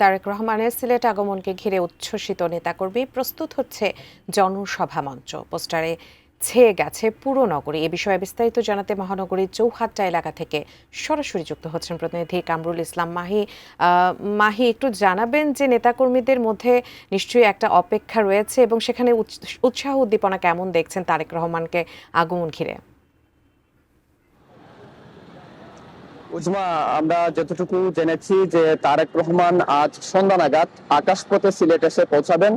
তারেক রহমানের সিলেট আগমনকে ঘিরে উচ্ছ্বসিত নেতাকর্মী, প্রস্তুত হচ্ছে জনসভা মঞ্চ। পোস্টারে ছেয়ে গেছে পুরো নগরী। এ বিষয়ে বিস্তারিত জানাতে মহানগরীর চৌহাট্টা এলাকা থেকে সরাসরি যুক্ত হচ্ছেন প্রতিনিধি কামরুল ইসলাম মাহি। মাহি, একটু জানাবেন যে নেতাকর্মীদের মধ্যে নিশ্চয়ই একটা অপেক্ষা রয়েছে এবং সেখানে উৎসাহ উদ্দীপনা কেমন দেখছেন তারেক রহমানকে আগমন ঘিরে? উজমা, আমরা যতটুকু জেনেছি যে তারেক রহমান আজ সন্ধ্যা নাগাদ আকাশপথে সিলেট এসে পৌঁছাবেন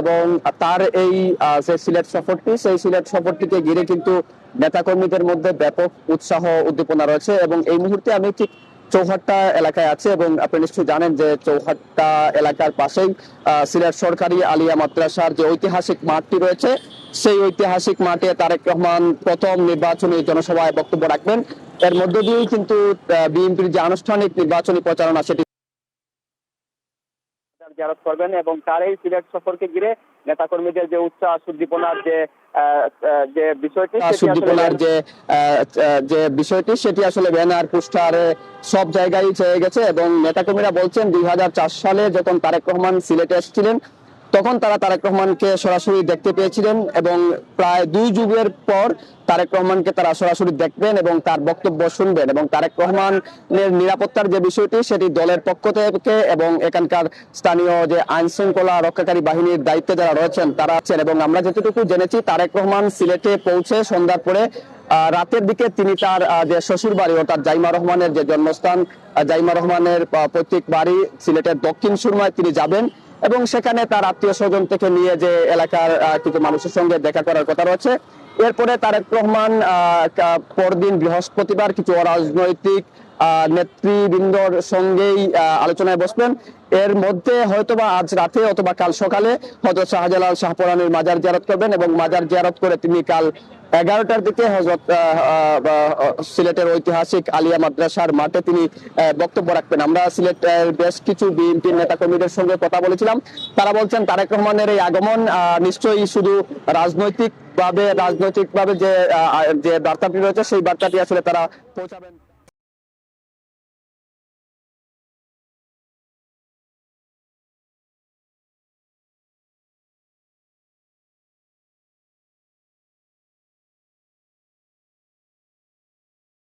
এবং তার এই যে সিলেট সফরটি, সেই সিলেট সফরটিকে ঘিরে কিন্তু নেতাকর্মীদের মধ্যে ব্যাপক উৎসাহ উদ্দীপনা রয়েছে। এবং এই মুহূর্তে আমি ঠিক চৌহাট্টা এলাকায় আছে এবং আপনি নিশ্চয়ই জানেন যে চৌহাট্টা এলাকার পাশেই সিলেট সরকারি আলিয়া মাদ্রাসার যে ঐতিহাসিক মাঠটি রয়েছে, সেই ঐতিহাসিক মাঠে তারেক রহমান প্রথম নির্বাচনী জনসভায় বক্তব্য রাখবেন। এর মধ্য দিয়েই কিন্তু বিএনপির যে আনুষ্ঠানিক নির্বাচনী প্রচারণা সেটি জিয়ারত করবেন এবং তার এই সিলেট সফরকে ঘিরে নেতাকর্মীদের যে উৎসাহ উদ্দীপনার যে বিষয়টি সেটি আসলে ব্যানার পোস্টারে সব জায়গায় ছেয়ে গেছে। এবং নেতাকর্মীরা বলছেন 2004 সালে যখন তারেক রহমান সিলেটে এসেছিলেন তখন তারা তারেক রহমানকে সরাসরি দেখতে পেয়েছিলেন এবং প্রায় 2 যুগের পর তারেক রহমানকে তারা সরাসরি দেখবেন এবং তার বক্তব্য শুনবেন। এবং তারেক রহমানের নিরাপত্তার যে বিষয়টি সেটি দলের পক্ষ থেকে এবং এখানকার স্থানীয় যে আইন শৃঙ্খলা রক্ষাকারী বাহিনীর দায়িত্বে যারা রয়েছেন তারা আছেন। এবং আমরা যতটুকু জেনেছি তারেক রহমান সিলেটে পৌঁছে সন্ধ্যার পরে রাতের দিকে তিনি তার যে শ্বশুর বাড়ি অর্থাৎ জাইমা রহমানের যে জন্মস্থান, জাইমা রহমানের পৈতৃক বাড়ি সিলেটের দক্ষিণ সুরমায় তিনি যাবেন এবং সেখানে তার আত্মীয় স্বজন থেকে নিয়ে যে এলাকার কিছু মানুষের সঙ্গে দেখা করার কথা রয়েছে। এরপরে তারেক রহমান পরদিন বৃহস্পতিবার কিছু অরাজনৈতিক নেতৃবৃন্দর সঙ্গেই আলোচনায় বসবেন। এর মধ্যে হয়তোবা আজ রাতে অথবা কাল সকালে হযরত শাহজালাল শাহপরানের মাজার জিয়ারত করবেন এবং মাজার জিয়ারত করে তিনি কাল 11টার দিকে হযরত সিলেটের ঐতিহাসিক আলিয়া মাদ্রাসার মাঠে তিনি বক্তব্য রাখবেন। আমরা সিলেটের বেশ কিছু বিএনপি নেতাকর্মীদের সঙ্গে কথা বলেছিলাম, তারা বলছেন তারেক রহমানের এই আগমন নিশ্চয়ই শুধু রাজনৈতিকভাবে যে বার্তাটি রয়েছে সেই বার্তাটি আসলে তারা পৌঁছাবেন।